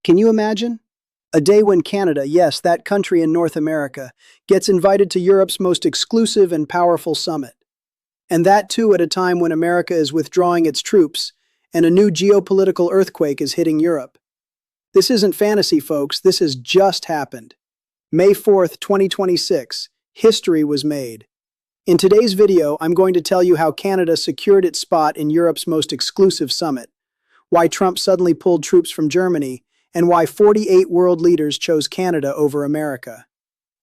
Can you imagine? A day when Canada, yes, that country in North America, gets invited to Europe's most exclusive and powerful summit. And that too at a time when America is withdrawing its troops and a new geopolitical earthquake is hitting Europe. This isn't fantasy, folks, this has just happened. May 4th, 2026, history was made. In today's video, I'm going to tell you how Canada secured its spot in Europe's most exclusive summit, why Trump suddenly pulled troops from Germany, and why 48 world leaders chose Canada over America.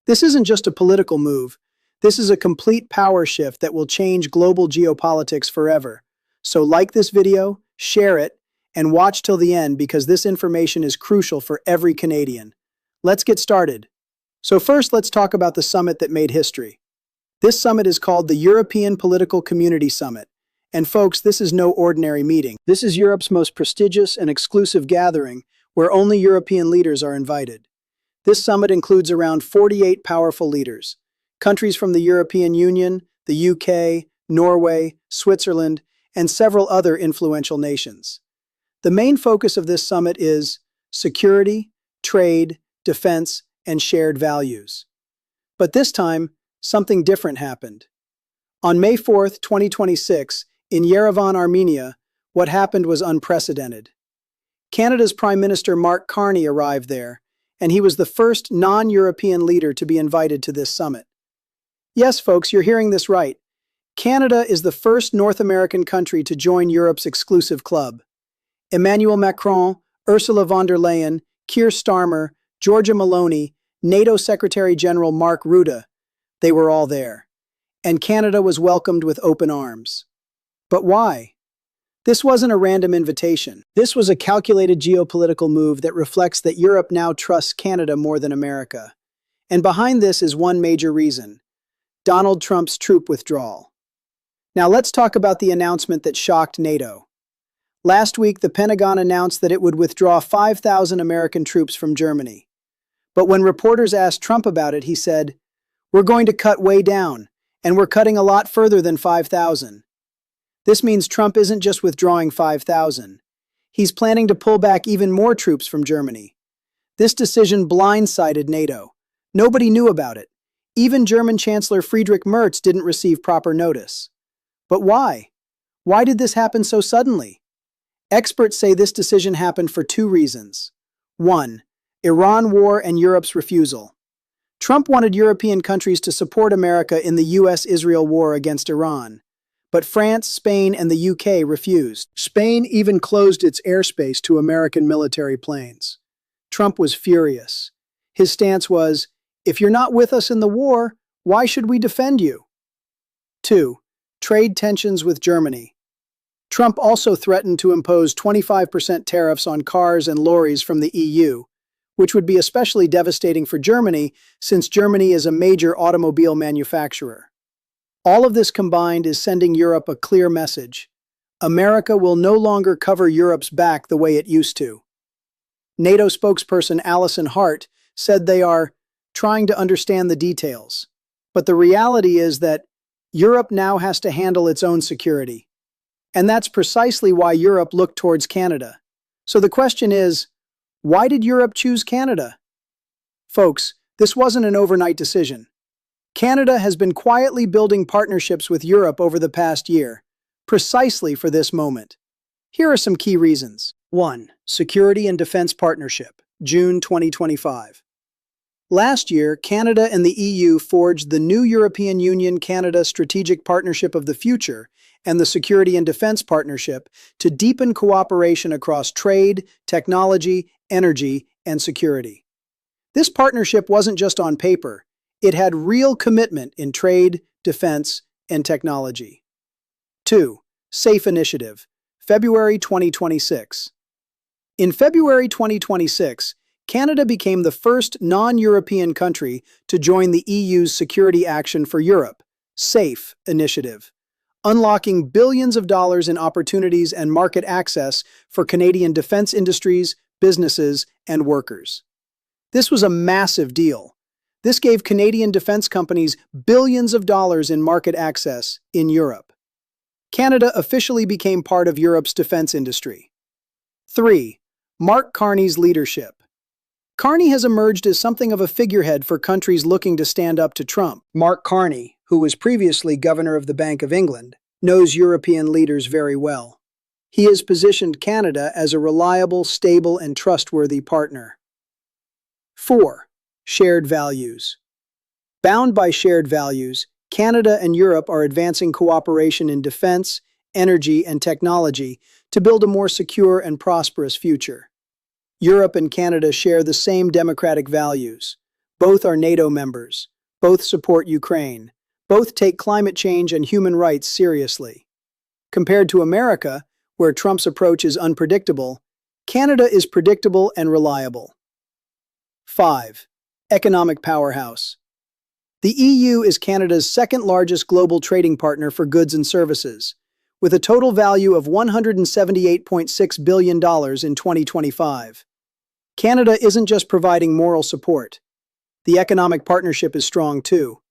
This isn't just a political move. This is a complete power shift that will change global geopolitics forever. So like this video, share it, and watch till the end because this information is crucial for every Canadian. Let's get started. So first, let's talk about the summit that made history. This summit is called the European Political Community Summit. And folks, this is no ordinary meeting. This is Europe's most prestigious and exclusive gathering where only European leaders are invited. This summit includes around 48 powerful leaders, countries from the European Union, the UK, Norway, Switzerland, and several other influential nations. The main focus of this summit is security, trade, defense, and shared values. But this time, something different happened. On May 4th, 2026, in Yerevan, Armenia, what happened was unprecedented. Canada's Prime Minister Mark Carney arrived there, and he was the first non-European leader to be invited to this summit. Yes, folks, you're hearing this right. Canada is the first North American country to join Europe's exclusive club. Emmanuel Macron, Ursula von der Leyen, Keir Starmer, Giorgia Meloni, NATO Secretary General Mark Rutte, they were all there. And Canada was welcomed with open arms. But why? This wasn't a random invitation. This was a calculated geopolitical move that reflects that Europe now trusts Canada more than America. And behind this is one major reason: Donald Trump's troop withdrawal. Now let's talk about the announcement that shocked NATO. Last week, the Pentagon announced that it would withdraw 5,000 American troops from Germany. But when reporters asked Trump about it, he said, "We're going to cut way down, and we're cutting a lot further than 5,000. This means Trump isn't just withdrawing 5,000. He's planning to pull back even more troops from Germany. This decision blindsided NATO. Nobody knew about it. Even German Chancellor Friedrich Merz didn't receive proper notice. But why? Why did this happen so suddenly? Experts say this decision happened for two reasons. 1. Iran war and Europe's refusal. Trump wanted European countries to support America in the US-Israel war against Iran. But France, Spain, and the UK refused. Spain even closed its airspace to American military planes. Trump was furious. His stance was, "If you're not with us in the war, why should we defend you?" 2. Trade tensions with Germany. Trump also threatened to impose 25% tariffs on cars and lorries from the EU, which would be especially devastating for Germany since Germany is a major automobile manufacturer. All of this combined is sending Europe a clear message. America will no longer cover Europe's back the way it used to. NATO spokesperson Alison Hart said they are trying to understand the details. But the reality is that Europe now has to handle its own security. And that's precisely why Europe looked towards Canada. So the question is, why did Europe choose Canada? Folks, this wasn't an overnight decision. Canada has been quietly building partnerships with Europe over the past year, precisely for this moment. Here are some key reasons. 1. Security and Defense Partnership, June 2025. Last year, Canada and the EU forged the new European Union-Canada Strategic Partnership of the Future and the Security and Defense Partnership to deepen cooperation across trade, technology, energy, and security. This partnership wasn't just on paper. It had real commitment in trade, defense, and technology. 2. SAFE Initiative, February 2026. In February 2026, Canada became the first non-European country to join the EU's Security Action for Europe, SAFE Initiative, unlocking billions of dollars in opportunities and market access for Canadian defense industries, businesses, and workers. This was a massive deal. This gave Canadian defense companies billions of dollars in market access in Europe. Canada officially became part of Europe's defense industry. 3. Mark Carney's leadership. Carney has emerged as something of a figurehead for countries looking to stand up to Trump. Mark Carney, who was previously governor of the Bank of England, knows European leaders very well. He has positioned Canada as a reliable, stable, and trustworthy partner. 4. Shared values. Bound by shared values, Canada and Europe are advancing cooperation in defense, energy, and technology to build a more secure and prosperous future. Europe and Canada share the same democratic values. Both are NATO members. Both support Ukraine. Both take climate change and human rights seriously. Compared to America, where Trump's approach is unpredictable, Canada is predictable and reliable. 5. Economic powerhouse. The EU is Canada's second-largest global trading partner for goods and services, with a total value of $178.6 billion in 2025. Canada isn't just providing moral support. The economic partnership is strong too.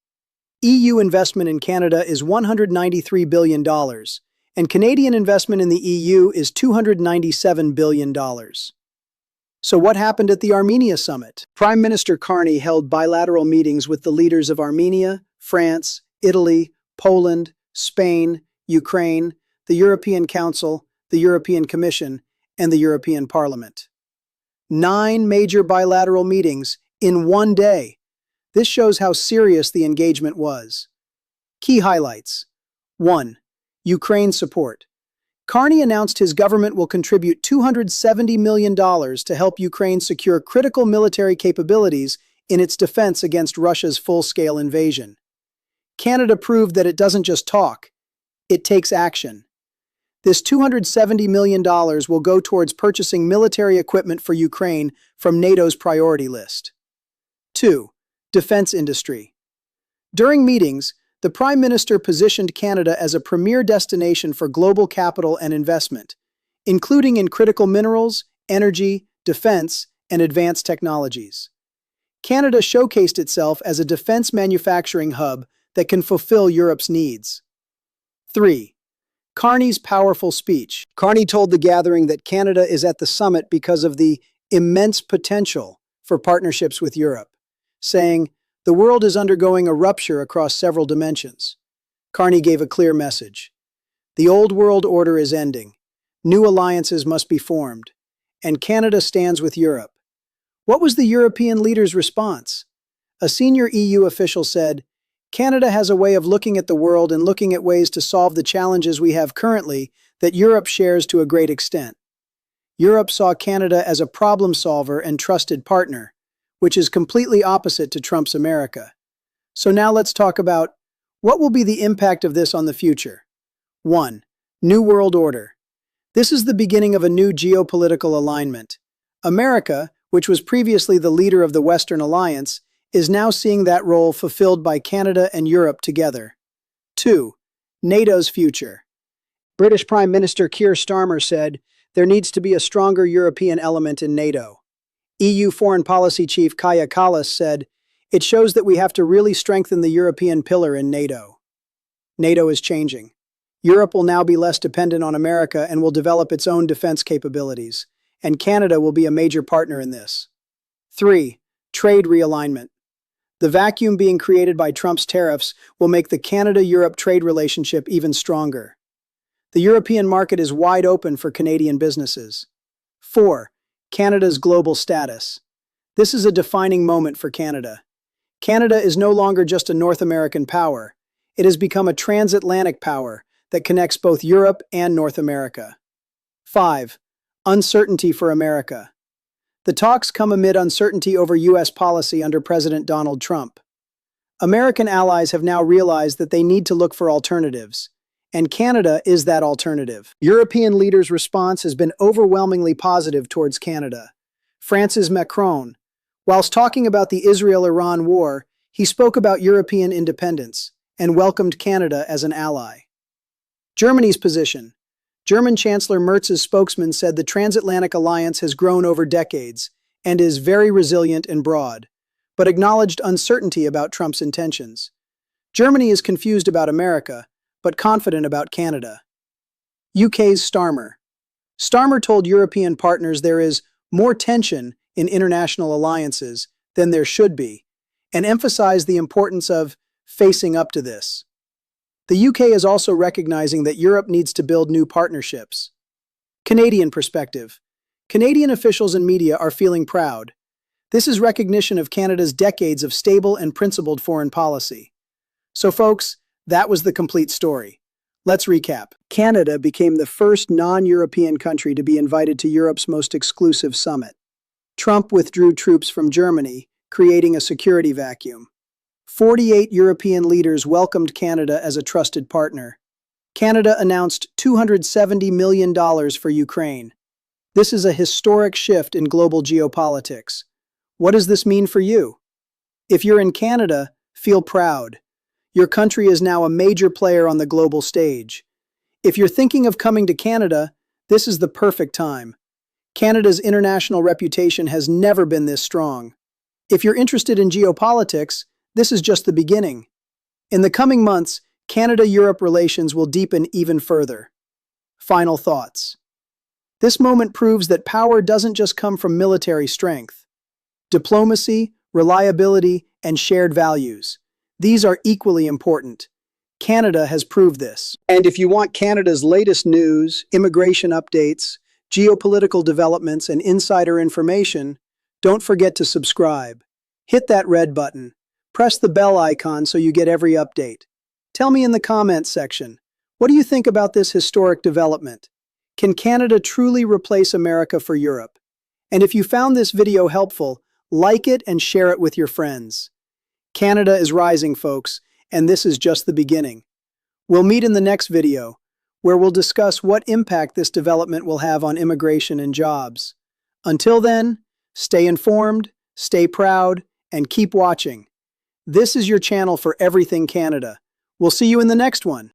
EU investment in Canada is $193 billion, and Canadian investment in the EU is $297 billion. So what happened at the Armenia summit? Prime Minister Carney held bilateral meetings with the leaders of Armenia, France, Italy, Poland, Spain, Ukraine, the European Council, the European Commission, and the European Parliament. 9 major bilateral meetings in one day. This shows how serious the engagement was. Key highlights. 1. Ukraine support. Carney announced his government will contribute $270 million to help Ukraine secure critical military capabilities in its defense against Russia's full-scale invasion. Canada proved that it doesn't just talk, it takes action. This $270 million will go towards purchasing military equipment for Ukraine from NATO's priority list. 2. Defense industry. During meetings, the Prime Minister positioned Canada as a premier destination for global capital and investment, including in critical minerals, energy, defense, and advanced technologies. Canada showcased itself as a defense manufacturing hub that can fulfill Europe's needs. 3. Carney's powerful speech. Carney told the gathering that Canada is at the summit because of the immense potential for partnerships with Europe, saying, "The world is undergoing a rupture across several dimensions." Carney gave a clear message. The old world order is ending. New alliances must be formed. And Canada stands with Europe. What was the European leaders' response? A senior EU official said, "Canada has a way of looking at the world and looking at ways to solve the challenges we have currently that Europe shares to a great extent." Europe saw Canada as a problem solver and trusted partner, which is completely opposite to Trump's America. So now let's talk about what will be the impact of this on the future. 1. New World Order. This is the beginning of a new geopolitical alignment. America, which was previously the leader of the Western Alliance, is now seeing that role fulfilled by Canada and Europe together. 2. NATO's future. British Prime Minister Keir Starmer said, "There needs to be a stronger European element in NATO." EU Foreign Policy Chief Kaja Kallas said, "It shows that we have to really strengthen the European pillar in NATO." NATO is changing. Europe will now be less dependent on America and will develop its own defense capabilities, and Canada will be a major partner in this. 3. Trade realignment. The vacuum being created by Trump's tariffs will make the Canada-Europe trade relationship even stronger. The European market is wide open for Canadian businesses. 4. Canada's global status. This is a defining moment for Canada. Canada is no longer just a North American power. It has become a transatlantic power that connects both Europe and North America. 5. Uncertainty for America. The talks come amid uncertainty over U.S. policy under President Donald Trump. American allies have now realized that they need to look for alternatives, and Canada is that alternative. European leaders' response has been overwhelmingly positive towards Canada. France's Macron, whilst talking about the Israel-Iran war, he spoke about European independence and welcomed Canada as an ally. Germany's position. German Chancellor Merz's spokesman said the transatlantic alliance has grown over decades and is very resilient and broad, but acknowledged uncertainty about Trump's intentions. Germany is confused about America, but confident about Canada. UK's Starmer. Starmer told European partners there is more tension in international alliances than there should be, and emphasize the importance of facing up to this. The UK is also recognizing that Europe needs to build new partnerships. Canadian perspective. Canadian officials and media are feeling proud. This is recognition of Canada's decades of stable and principled foreign policy. So folks, that was the complete story. Let's recap. Canada became the first non-European country to be invited to Europe's most exclusive summit. Trump withdrew troops from Germany, creating a security vacuum. 48 European leaders welcomed Canada as a trusted partner. Canada announced $270 million for Ukraine. This is a historic shift in global geopolitics. What does this mean for you? If you're in Canada, feel proud. Your country is now a major player on the global stage. If you're thinking of coming to Canada, this is the perfect time. Canada's international reputation has never been this strong. If you're interested in geopolitics, this is just the beginning. In the coming months, Canada-Europe relations will deepen even further. Final thoughts. This moment proves that power doesn't just come from military strength. Diplomacy, reliability, and shared values. These are equally important. Canada has proved this. And if you want Canada's latest news, immigration updates, geopolitical developments, and insider information, don't forget to subscribe. Hit that red button. Press the bell icon so you get every update. Tell me in the comments section, what do you think about this historic development? Can Canada truly replace America for Europe? And if you found this video helpful, like it and share it with your friends. Canada is rising, folks, and this is just the beginning. We'll meet in the next video, where we'll discuss what impact this development will have on immigration and jobs. Until then, stay informed, stay proud, and keep watching. This is your channel for everything Canada. We'll see you in the next one.